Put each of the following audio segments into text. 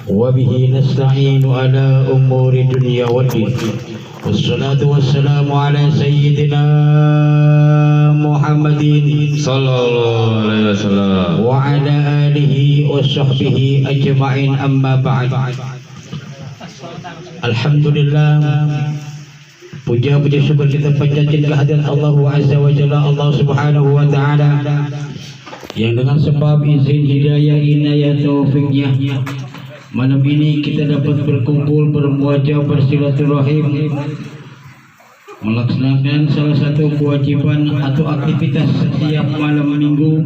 وبه نستعين على أمور الدنيا والدين والصلاة والسلام على سيدنا محمد صلى الله عليه وسلم وعلى آله وصحبه أجمعين أما بعد. Alhamdulillah, puja-puja syukur kita panjatkan kehadirat Allah Azza wa Jalla, Allah Subhanahu wa Ta'ala, yang dengan sebab izin hidayah inayah taufiknya malam ini kita dapat berkumpul, bermuajah, bersilaturahim, melaksanakan salah satu kewajiban atau aktivitas setiap malam minggu,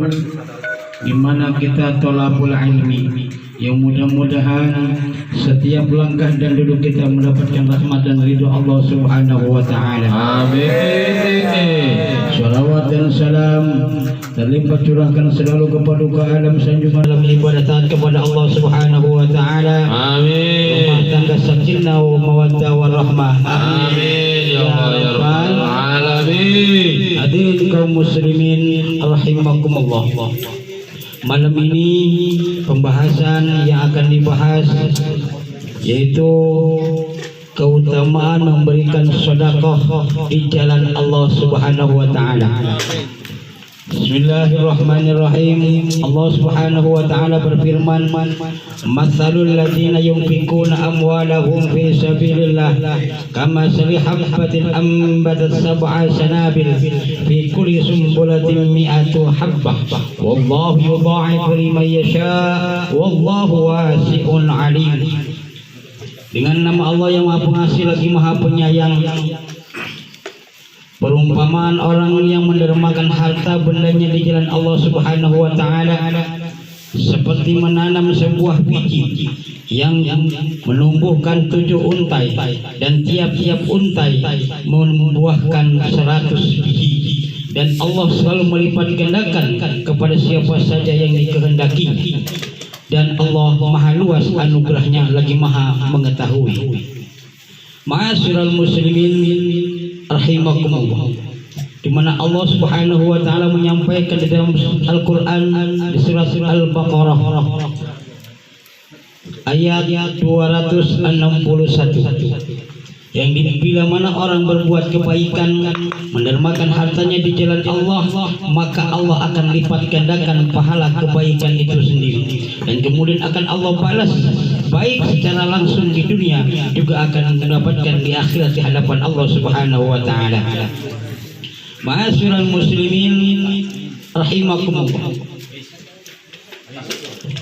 di mana kita thalabul ilmi, yang mudah-mudahan setiap langkah dan duduk kita mendapatkan rahmat dan ridho Allah Subhanahu wa Ta'ala. Amin. Salawat dan salam terlimpah curahkan selalu kepada alam sanjungan dalam ibadah taat kepada Allah Subhanahu wa Ta'ala. Amin. Rumah tangga sakinah wa mawaddah warahmah. Amin ya Allah ya Rabbal alamin. Hadirin kaum muslimin rahimakumullah. Malam ini pembahasan yang akan dibahas yaitu keutamaan memberikan sedekah di jalan Allah Subhanahu wa Ta'ala. Bismillahirrahmanirrahim. Allah Subhanahu wa Ta'ala berfirman, "Matsalul ladzina yunfiquna amwalahum fi sabilillah kamatsali habbatin ambatat sab'a sanabil fi kulli sumbulatin mi'atu habbah wallahu yudha'ifu liman yasha' wallahu wasi'un 'alim." Dengan nama Allah yang Maha Pengasih lagi Maha Penyayang. Perumpamaan orang yang mendermakan harta bendanya di jalan Allah Subhanahu wa Ta'ala seperti menanam sebuah biji yang menumbuhkan 7 untai, dan tiap-tiap untai membuahkan 100 biji, dan Allah selalu melipat gandakan kepada siapa saja yang dikehendaki, dan Allah maha luas anugerahnya lagi maha mengetahui. Ma'asyiral muslimin rahimakumullah, di mana Allah Subhanahu wa Ta'ala menyampaikan di dalam Al-Qur'an di surah Al-Baqarah ayat 261, yang bila mana orang berbuat kebaikan, mendermakan hartanya di jalan Allah, maka Allah akan lipat gandakan pahala kebaikan itu sendiri, dan kemudian akan Allah balas baik secara langsung di dunia, juga akan mendapatkan di akhirat di hadapan Allah Subhanahu wa Ta'ala. Ma'asyiral muslimin rahimakumullah,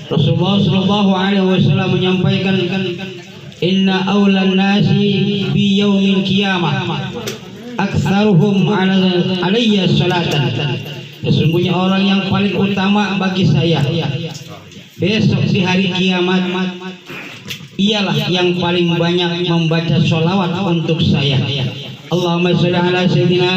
Rasulullah sallallahu alaihi wasallam menyampaikan, "Inna awlan nasi bi yaumil qiyamah aktsaruhum alayya salatan." Sesungguhnya orang yang paling utama bagi saya besok di hari kiamat ialah yang paling banyak membaca sholawat untuk saya. Allahumma sholli ala sayyidina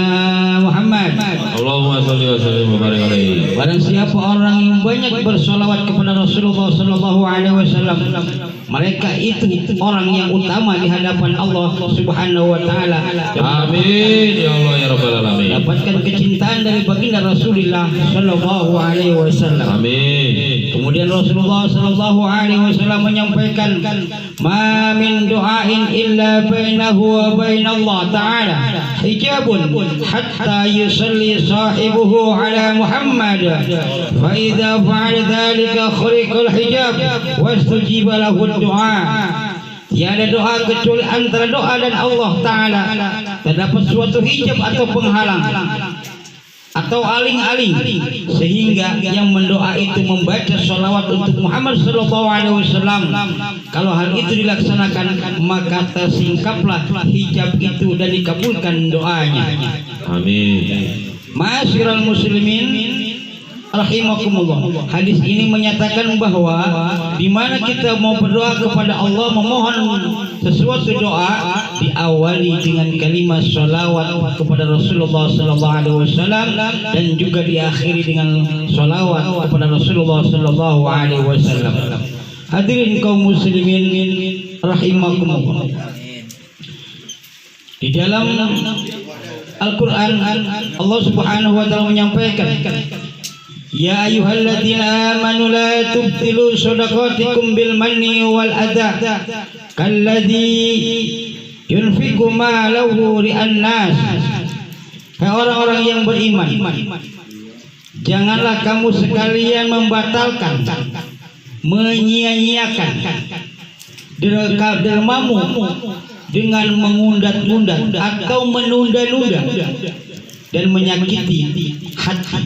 Muhammad. Allahumma sholli wa sallim wa barik alaihi. Barang siapa orang yang banyak bersolawat kepada Rasulullah sallallahu alaihi wasallam, mereka itu orang yang utama di hadapan Allah Subhanahu wa Ta'ala. Amin ya Allah ya Rabbal alamin. Dapatkan kecintaan dari baginda Rasulullah sallallahu alaihi wasallam. Amin. Kemudian Rasulullah sallallahu alaihi wasallam menyampaikan, "Ma min du'ain illa bainahu wa bainallah ta'ala hijabun hatta yusalli sahibuhu ala Muhammad fa idza fa'ala dhalika khuriqal hijab wastujiba lahu du'a." Tiada doa kecuali antara doa dan Allah Ta'ala terdapat suatu hijab atau penghalang atau aling-aling, sehingga yang mendoa itu membaca sholawat untuk Muhammad sallallahu alaihi wasallam. Kalau hal itu dilaksanakan, maka tersingkaplah hijab itu dan dikabulkan doanya. Amin. Ma'asyiral muslimin rahimakumullah, hadis ini menyatakan bahwa di mana kita mau berdoa kepada Allah, memohon sesuatu doa, diawali dengan kalimat sholawat kepada Rasulullah sallallahu alaihi wasallam, dan juga diakhiri dengan sholawat kepada Rasulullah sallallahu alaihi wasallam. Hadirin kaum muslimin rahimakumullah, di dalam Al-Quran Allah Subhanahu wa Ta'ala menyampaikan, Ya ayyuhalladzina amanu la tubtilu shadaqatikum bil manni wal adha kalladzi yunfiqu malahu ri'an nas. Hai orang-orang yang beriman, janganlah kamu sekalian membatalkan, menyia-nyiakan dermamu dengan mengundat-undat atau menunda-nunda dan menyakiti hati,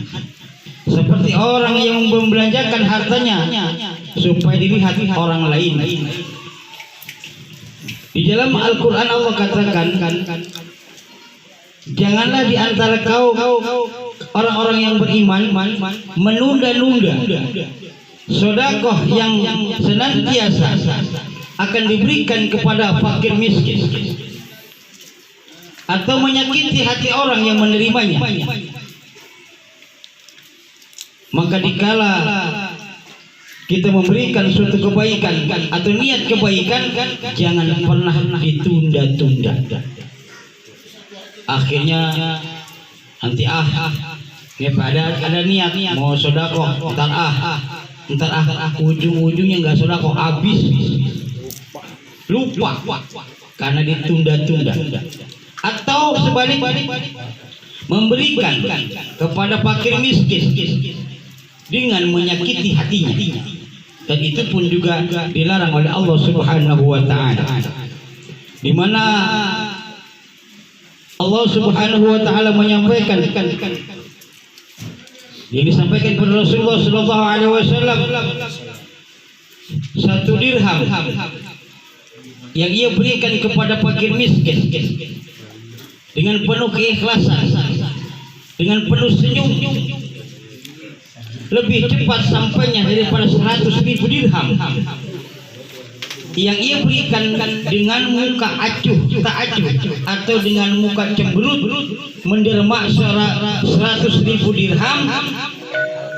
seperti orang yang membelanjakan hartanya supaya dilihat orang lain. Di dalam Al-Quran Allah katakan, janganlah di antara kau orang-orang yang beriman menunda-nunda sedekah yang senantiasa akan diberikan kepada fakir miskin atau menyakiti hati orang yang menerimanya. Maka dikala kita memberikan suatu kebaikan atau niat kebaikan, jangan pernah ditunda-tunda. Akhirnya nanti ada niat mau sedekah, ntar ujung-ujungnya nggak sedekah, habis lupa karena ditunda-tunda. Atau sebaliknya memberikan kepada fakir miskin dengan menyakiti hatinya, dan itu pun juga dilarang oleh Allah Subhanahu wa taala, di mana Allah Subhanahu wa taala menyampaikan yang disampaikan kepada Rasulullah sallallahu alaihi wasallam, 1 dirham yang ia berikan kepada fakir miskin dengan penuh keikhlasan, dengan penuh senyum, lebih cepat sampainya daripada 100.000 dirham yang ia berikan dengan muka acuh tak acuh atau dengan muka cemberut menderma 100.000 dirham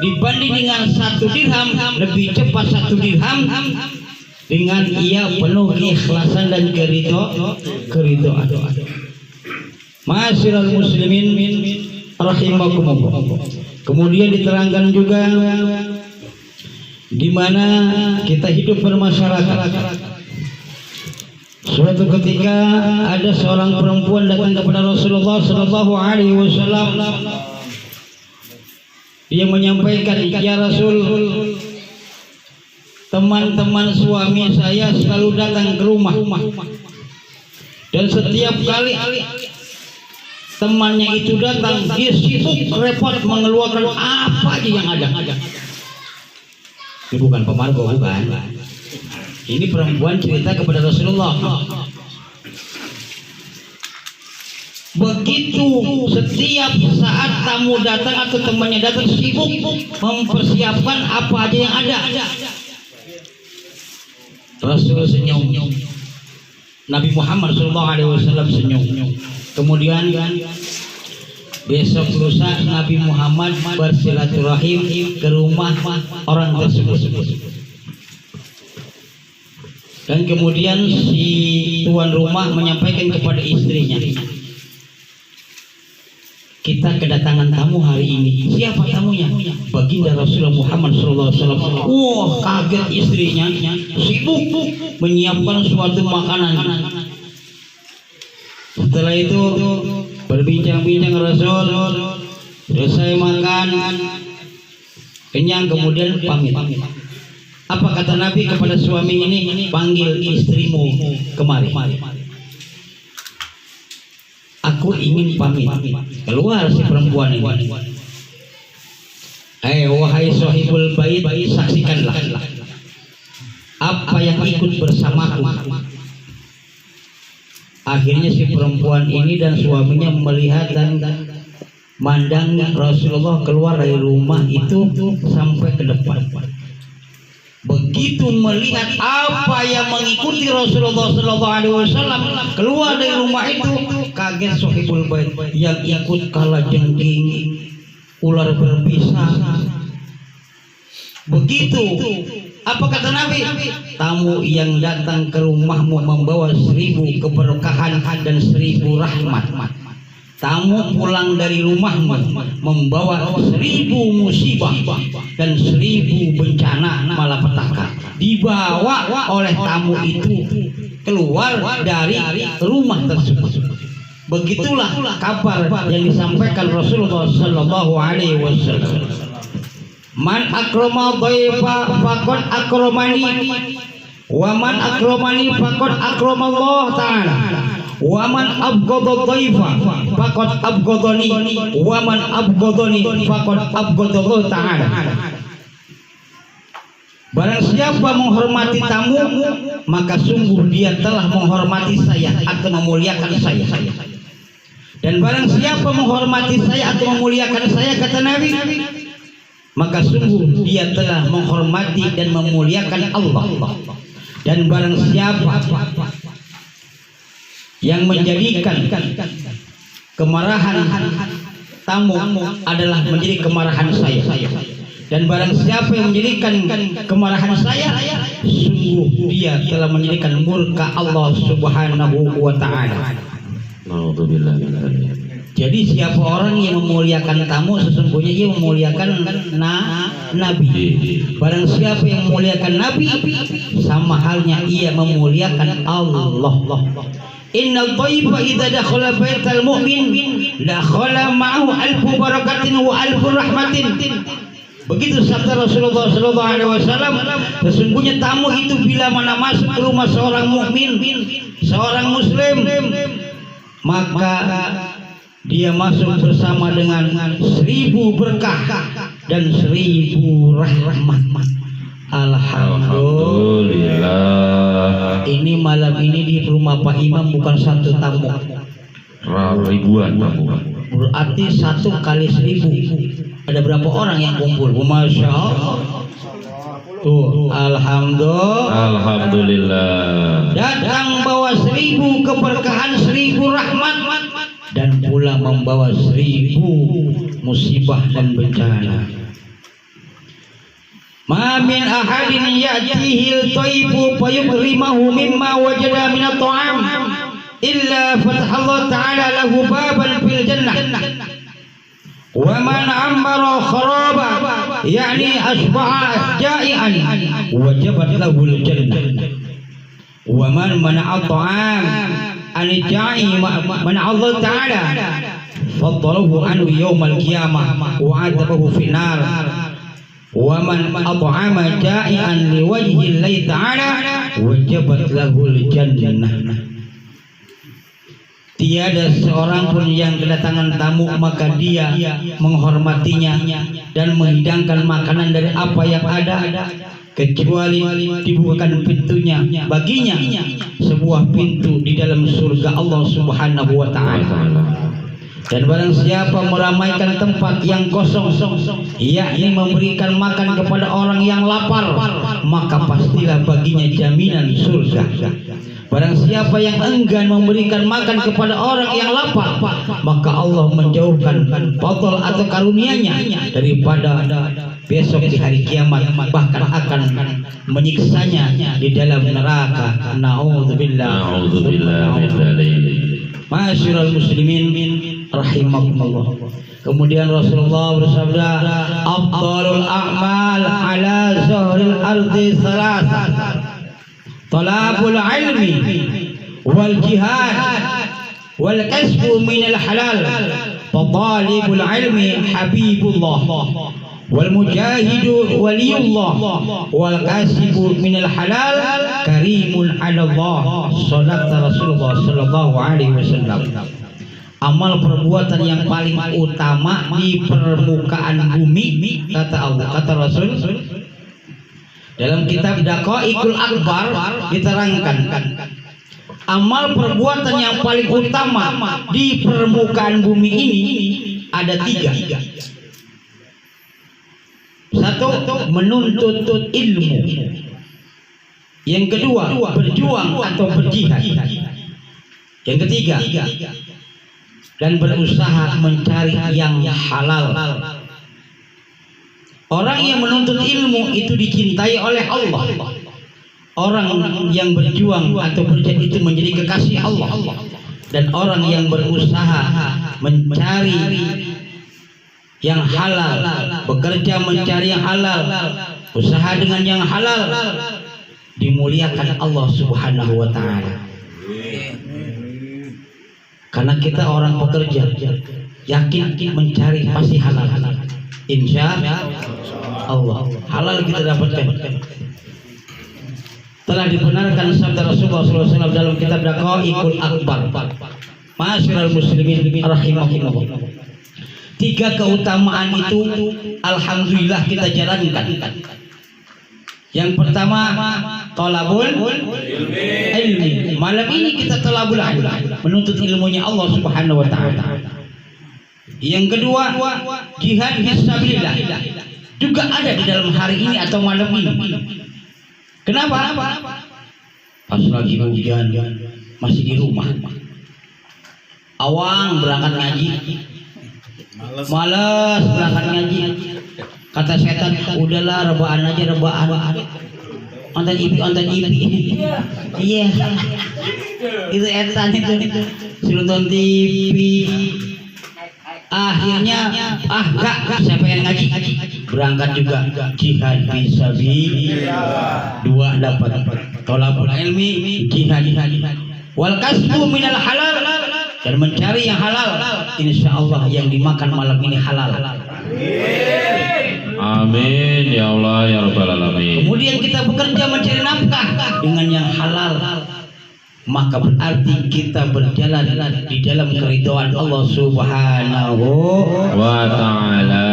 dibanding dengan 1 dirham. Lebih cepat 1 dirham dengan ia penuh keikhlasan dan keridhaan. Ma'asyiral muslimin rahimakumullah. Kemudian diterangkan juga di mana kita hidup bermasyarakat. Suatu ketika ada seorang perempuan datang kepada Rasulullah sallallahu alaihi wasallam. Dia menyampaikan, "Ya Rasul, teman-teman suami saya selalu datang ke rumah, dan setiap kali temannya itu datang, dia sibuk repot mengeluarkan apa aja yang ada." Ini bukan pemargo, bukan. Ini perempuan cerita kepada Rasulullah. Begitu setiap saat tamu datang atau temannya datang, sibuk mempersiapkan apa aja yang ada. Rasul senyum. Nabi Muhammad SAW senyum. Kemudian besok lusa Nabi Muhammad bersilaturahim ke rumah orang tersebut. Dan kemudian si tuan rumah menyampaikan kepada istrinya, "Kita kedatangan tamu hari ini." "Siapa tamunya?" "Baginda Rasulullah Muhammad SAW." Wah, kaget istrinya, sibuk menyiapkan suatu makanan. Setelah itu berbincang-bincang Rasul, selesai makan, kenyang, kemudian pamit. Apa kata Nabi kepada suami ini? "Panggil istrimu kemari. Aku ingin pamit." Keluar si perempuan ini. Wahai sahibul bait, saksikanlah apa yang ikut bersamaku. Akhirnya si perempuan ini dan suaminya melihat dan mandang Rasulullah keluar dari rumah itu sampai ke depan. Begitu melihat apa yang mengikuti Rasulullah SAW keluar dari rumah itu, kaget sahibul bait. Yang ikut kalajengking, ular berbisa. Begitu. Apa kata Nabi? "Tamu yang datang ke rumahmu membawa 1000 keberkahan dan 1000 rahmat." tamu pulang dari rumahmu membawa 1000 musibah dan 1000 bencana malapetaka dibawa oleh tamu itu keluar dari rumah tersebut. Begitulah kabar yang disampaikan Rasulullah sallallahu alaihi wasallam. Man akrama dhaifa faqad akramani wa man akramani faqad akramallah ta'ala. Wa man abghadha dhaifa faqad abghadani wa man abghadani faqad abghadallah ta'ala. Barang siapa menghormati tamu, maka sungguh dia telah menghormati saya atau memuliakan saya. Dan barang siapa menghormati saya atau memuliakan saya, kata Nabi, maka sungguh dia telah menghormati dan memuliakan Allah. Dan barang siapa yang menjadikan kemarahan tamu adalah menjadi kemarahan saya. Dan barang siapa yang menjadikan kemarahan saya, sungguh dia telah menjadikan murka Allah Subhanahu wa ta'ala. Jadi siapa orang yang memuliakan tamu, sesungguhnya ia memuliakan Nabi. Barang siapa yang memuliakan Nabi, sama halnya ia memuliakan Allah. Inna dhaifa idza dakhala baital mu'min dakhala ma'ahu alfu barakatin wa alfu rahmatin. Begitu sabda Rasulullah sallallahu alaihi wasallam, sesungguhnya tamu itu bila mana masuk ke rumah seorang mukmin, seorang muslim, maka dia masuk bersama dengan 1000 berkah dan 1000 rahmat. Alhamdulillah. Ini malam ini di rumah Pak Imam bukan satu tamu, ribuan tamu. Berarti 1 kali 1000. Ada berapa orang yang kumpul? Masya Allah. Tuh, alhamdulillah. Datang bawa 1000 keberkahan, 1000 rahmat, dan pula membawa 1000 musibah dan bencana. Ma min ahadin ya'tihi al-thaybu fayukrimahu mimma wajada min at-ta'am illa fatahallahu ta'ala lahu baban fil jannah. Wa man amara kharaba yani asbaha ja'ian wajabat lahu al-jannah. Wa man mana'a ta'am an ja'i mana'a Allah ta'ala faddalahu anhu yawm al-qiyamah wa 'adabahu fi nar. Wa man at'ama ja'ian liwajhi Allah ta'ala wajabat lahu al-jannah. Tiada seorang pun yang kedatangan tamu maka dia menghormatinya dan menghidangkan makanan dari apa yang ada, kecuali dibukakan pintunya baginya sebuah pintu di dalam surga Allah Subhanahu wa ta'ala. Dan barang siapa meramaikan tempat yang kosong, yakni memberikan makan kepada orang yang lapar, maka pastilah baginya jaminan surga. Barang siapa yang enggan memberikan makan kepada orang yang lapar, maka Allah menjauhkan fadl atau karunia-Nya daripada besok di hari kiamat, bahkan akan menyiksanya di dalam neraka. Na'udzubillah. Ma'asyiral muslimin rahimakumullah. Kemudian Rasulullah bersabda, afdalul a'mal ala zahril ardi thalatha, talabul ilmi wal jihad wal kasbu minal halal. Talibul ilmi habibullah wal mujahidu waliyullah wal kasibu minal halal karimun ala Allah. Shadaqa Rasulullah sallallahu alaihi wasallam. Amal perbuatan yang paling utama di permukaan bumi, kata Allah, kata Rasul. Dalam kitab Daqaiqul Akbar diterangkan, amal perbuatan yang paling utama di permukaan bumi ini ada 3. Satu, menuntut ilmu. Yang kedua, berjuang atau berjihad. Yang ketiga, dan berusaha mencari yang halal. Orang yang menuntut ilmu itu dicintai oleh Allah. Orang yang berjuang atau berjihad itu menjadi kekasih Allah. Dan orang yang berusaha mencari yang halal, bekerja mencari yang halal, usaha dengan yang halal, dimuliakan Allah Subhanahu wa taala. Karena kita orang pekerja, yakin mencari pasti halal. Insya Allah halal kita dapatkan. Telah dibenarkan sabda Rasulullah SAW dalam kitab Daqaiqul Akbar. Ma'asyiral muslimin rahimakumullah. 3 keutamaan itu alhamdulillah kita jalankan. Yang pertama thalabul ilmi. Malam ini kita thalabul ilmi, menuntut ilmunya Allah Subhanahu wa taala. Yang kedua jihad fisabilillah. Juga ada di dalam hari ini atau malam ini. Kenapa? Pas lagi hujan masih di rumah. Awang berangkat ngaji. Malas berangkat ngaji. Kata setan, udahlah rebaan aja rebaan. Onten ipi. Iya. Itu etan itu. Suruh nonton TV. Akhirnya enggak saya pengen ngaji. Berangkat juga jihad fisabilillah. 2 dapat. Thalabul ilmi, jihad. Wal kasbu minal halal, dan mencari yang halal. Insyaallah yang dimakan malam ini halal. Amin ya Allah ya rabbal alamin. Kemudian kita bekerja mencari nafkah dengan yang halal, maka berarti kita berjalan di dalam keridhaan Allah Subhanahu wa ta'ala.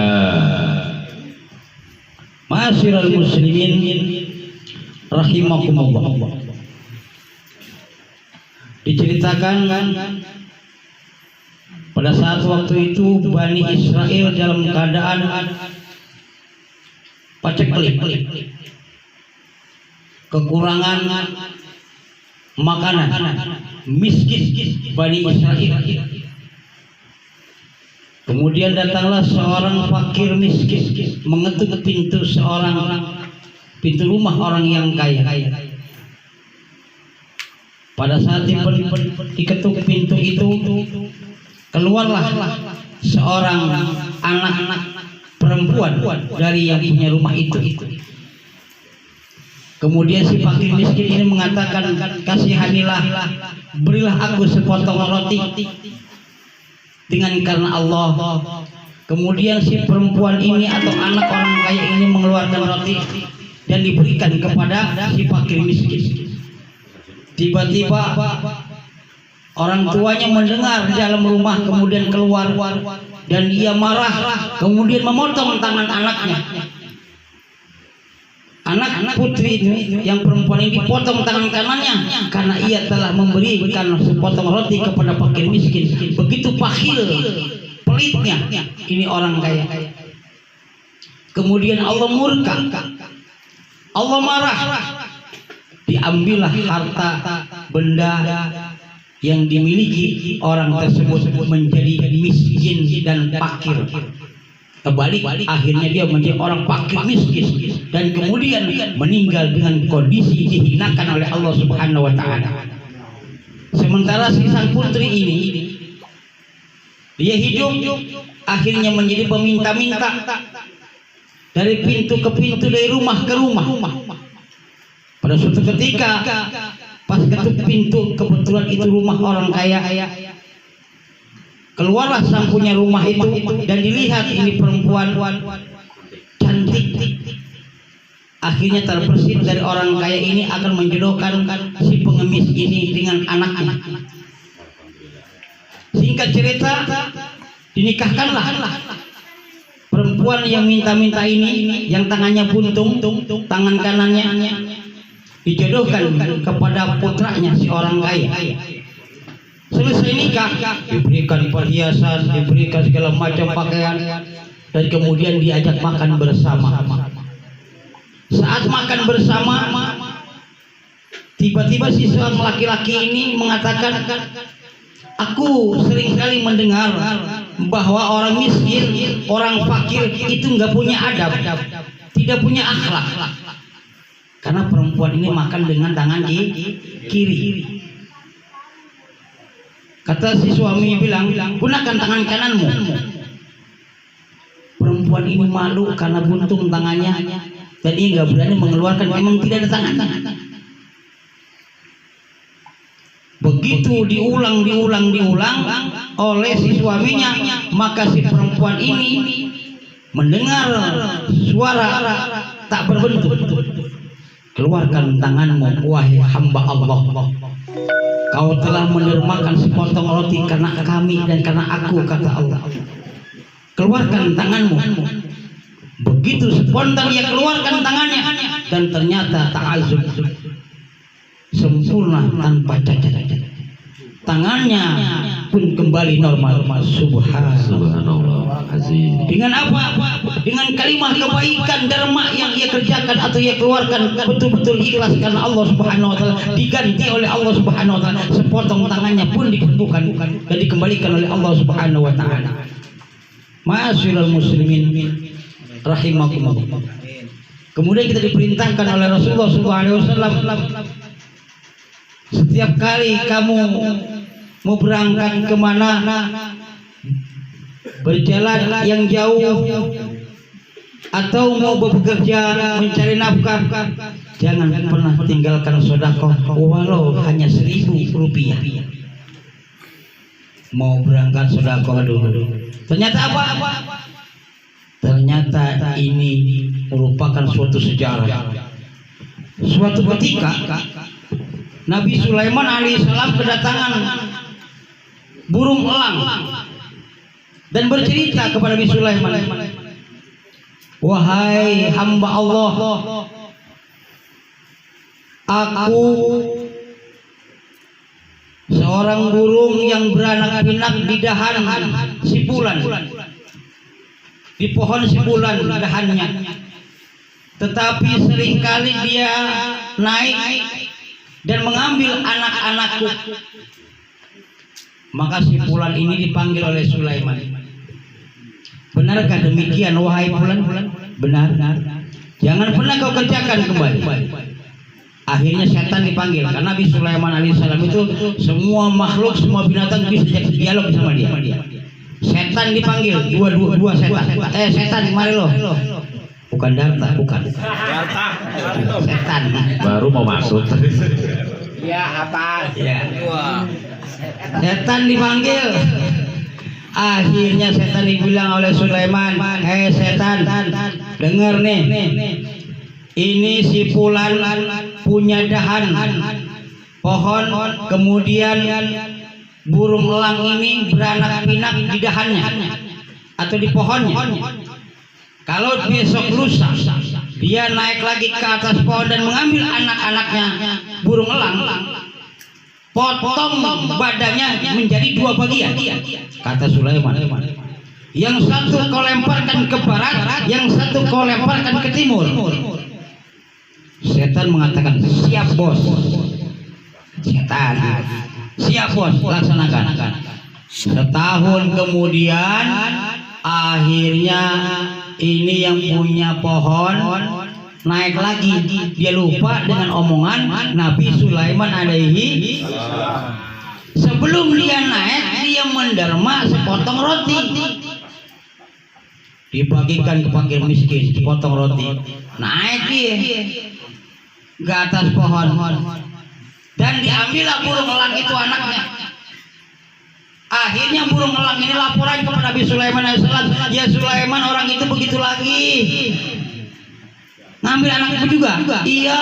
Ma'asyiral muslimin rahimakumullah. Diceritakan pada saat waktu itu Bani Israel dalam keadaan paceklik, kekurangan makanan, miskin Bani Israel. Kemudian datanglah seorang fakir miskin mengetuk pintu rumah orang yang kaya. Pada saat diketuk pintu itu, keluarlah seorang anak perempuan dari yang punya rumah itu. Kemudian si fakir miskin ini mengatakan, kasihanilah, berilah aku sepotong roti dengan karena Allah. Kemudian si perempuan ini atau anak orang kaya ini mengeluarkan roti dan diberikan kepada si fakir miskin. Tiba-tiba orang tuanya mendengar di dalam rumah, kemudian keluar dan ia marah, kemudian memotong tangan anaknya. Anak putri ini yang perempuan ini dipotong tangan kanannya karena ia telah memberikan sepotong roti kepada fakir miskin. Begitu bakhil, pelitnya ini orang kaya. Kemudian Allah murka, Allah marah. Diambillah harta benda yang dimiliki orang tersebut menjadi miskin dan fakir. Kebalik, akhirnya dia menjadi orang fakir miskin dan kemudian meninggal dengan kondisi dihinakan oleh Allah Subhanahu wa taala. Sementara si sang putri ini dia hidup akhirnya menjadi peminta-minta dari pintu ke pintu, dari rumah ke rumah. Pada suatu ketika pas ketuk pintu, kebetulan itu rumah orang kaya. Keluarlah sang punya rumah itu dan dilihat ini perempuan cantik. Akhirnya terbersit dari orang kaya ini akan menjodohkan si pengemis ini dengan anaknya. Singkat cerita, dinikahkanlah perempuan yang minta-minta ini, yang tangannya buntung, tangan kanannya dijodohkan kepada putranya si orang kaya. Selesai nikah, diberikan perhiasan, diberikan segala macam pakaian, dan kemudian diajak makan bersama. Saat makan bersama, tiba-tiba si seorang laki-laki ini mengatakan, aku sering kali mendengar bahwa orang miskin, orang fakir itu nggak punya adab, tidak punya akhlak. Karena perempuan ini makan dengan tangan kiri. Kata si suami bilang, gunakan tangan kananmu. Perempuan ini malu karena buntung tangannya dan ia nggak berani mengeluarkan, memang tidak ada tangan. Begitu diulang oleh si suaminya, maka si perempuan ini mendengar suara tak berbentuk. Keluarkan tanganmu, wahai hamba Allah. Kau telah mendermakan sepotong roti karena kami dan karena aku, kata Allah. Keluarkan tanganmu. Begitu spontan dia keluarkan tangannya, dan ternyata ta'azub, sempurna tanpa cacat. Tangannya pun kembali normal. Subhanallah azim. Dengan apa? Dengan kalimat kebaikan derma yang ia kerjakan atau ia keluarkan betul-betul ikhlas karena Allah Subhanahu wa taala, diganti oleh Allah Subhanahu wa taala. Sepotong tangannya pun dibukan dan dikembalikan oleh Allah Subhanahu wa taala. Ma'asyiral muslimin rahimakumullah. Kemudian kita diperintahkan oleh Rasulullah SAW, setiap kali kamu mau berangkat kemana, berjalan yang jauh, atau mau bekerja mencari nafkah, jangan pernah tinggalkan sedekah walau hanya 1.000 rupiah. Mau berangkat sedekah dulu. Ternyata apa? Ternyata ini merupakan suatu sejarah. Suatu ketika Nabi Sulaiman alaihissalam kedatangan burung elang dan bercerita kepada Nabi Sulaiman, wahai hamba Allah, aku seorang burung yang beranak pinak di dahan sipulan, di pohon sipulan dahannya, tetapi seringkali dia naik dan mengambil anak-anakku. Maka sipulan ini dipanggil oleh Sulaiman. Benarkah demikian wahai bulan? Benar. Jangan pernah kau kerjakan kembali. Akhirnya setan dipanggil, karena Nabi Sulaiman alaihissalam itu semua makhluk, semua binatang bisa dialog sama dia. Setan dipanggil, dua setan. Setan mari lo. Bukan Darta, bukan. Setan. Baru mau masuk. Ya apa? Ya. Setan dipanggil. Akhirnya setan dibilang oleh Sulaiman, hei setan, dengar nih. Ini sipulan punya dahan pohon, kemudian burung elang ini beranak pinak di dahannya atau di pohonnya. Kalau besok lusa dia naik lagi ke atas pohon dan mengambil anak-anaknya burung elang, potong badannya menjadi 2 bagian, kata Sulaiman. Yang satu kau lemparkan ke barat, yang satu kau lemparkan ke timur. Setan mengatakan, siap bos. Setan, siap bos, laksanakan. Setahun kemudian, akhirnya ini yang punya pohon naik lagi. Dia lupa dengan omongan Nabi Sulaiman alaihi. Sebelum dia naik, dia menderma sepotong roti, dibagikan ke fakir miskin. Sepotong roti, naik dia ke atas pohon dan diambillah burung elang itu anaknya. Akhirnya burung elang ini laporan kepada Nabi Sulaiman alaihissalam, ya Sulaiman, orang itu begitu lagi ngambil anakku juga. Iya.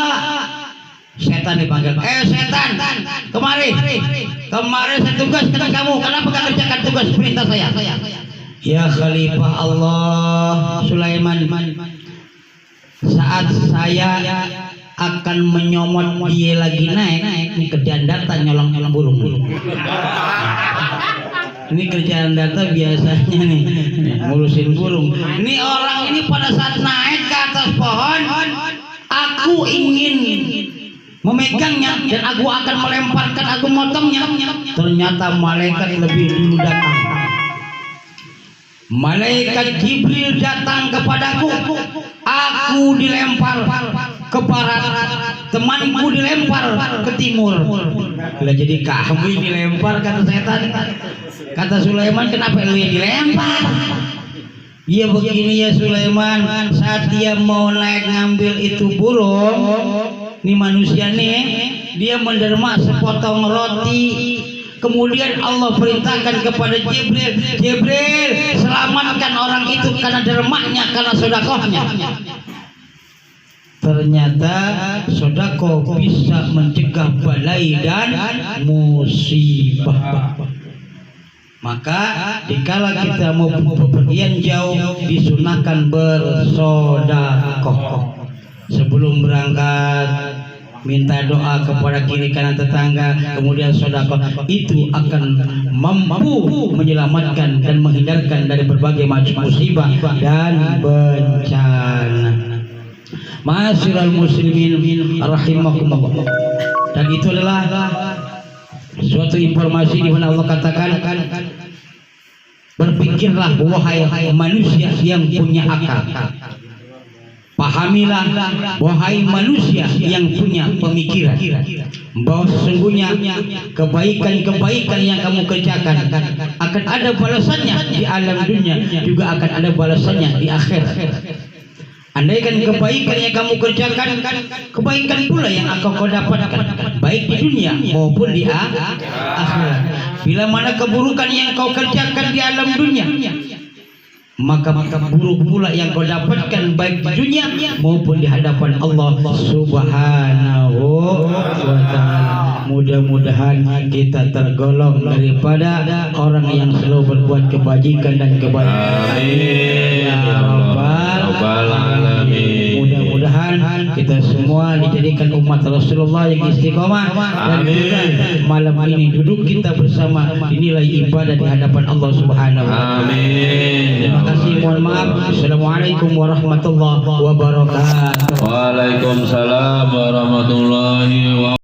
Setan dipanggil, setan, kemari saya tugaskan kamu, kenapa gak kerjakan tugas perintah saya? Ya Khalifah Allah Sulaiman, saat saya akan menyomot dia lagi naik, ini kerjaan data nyolong burung. Ini kerjaan data biasanya nih, ngurusin burung. Ini orang ini pada saat naik ke atas pohon, aku ingin memegangnya dan aku akan melemparkan, aku motongnya. Ternyata malaikat lebih dulu datang. Malaikat Jibril datang kepadaku, aku dilempar ke barat, temanku dilempar ke timur. Lah jadi kami dilempar kata setan. Kata Sulaiman, kenapa lu yang dilempar? Iya begini ya Sulaiman, saat dia mau naik ngambil itu burung, nih manusia nih, dia menderma sepotong roti. Kemudian Allah perintahkan kepada Jibril, Jibril selamatkan orang itu karena dermaknya, karena sedekahnya. Ternyata sedekah bisa mencegah balai dan musibah. Maka dikala kita mau bepergian jauh disunahkan bersedekah. Sebelum berangkat minta doa kepada kiri kanan tetangga, kemudian sedekah, itu akan mampu menyelamatkan dan menghindarkan dari berbagai macam musibah dan bencana. Ma'asyiral muslimin rahimakumullah. Dan itu adalah suatu informasi di mana Allah katakan, berpikirlah wahai manusia yang punya akal. Pahamilah wahai manusia yang punya pemikiran, bahwa sesungguhnya kebaikan-kebaikan yang kamu kerjakan akan ada balasannya di alam dunia, juga akan ada balasannya di akhirat. Andaikan kebaikan yang kamu kerjakan, kebaikan pula yang akan kau dapatkan, baik di dunia maupun di akhirat. Bila mana keburukan yang kau kerjakan di alam dunia, maka buruk pula yang kau dapatkan baik di dunia maupun di hadapan Allah Subhanahu wa ta'ala. Mudah-mudahan kita tergolong daripada orang yang selalu berbuat kebajikan dan kebaikan. Amin Ya Rabbal alamin. Mudah-mudahan kita semua dijadikan umat Rasulullah yang istiqomah, dan juga malam ini duduk kita bersama dinilai ibadah di hadapan Allah Subhanahu wa ta'ala. Amin. Terima kasih, mohon maaf. Assalamualaikum warahmatullahi wabarakatuh. Waalaikumsalam warahmatullahi wabarakatuh.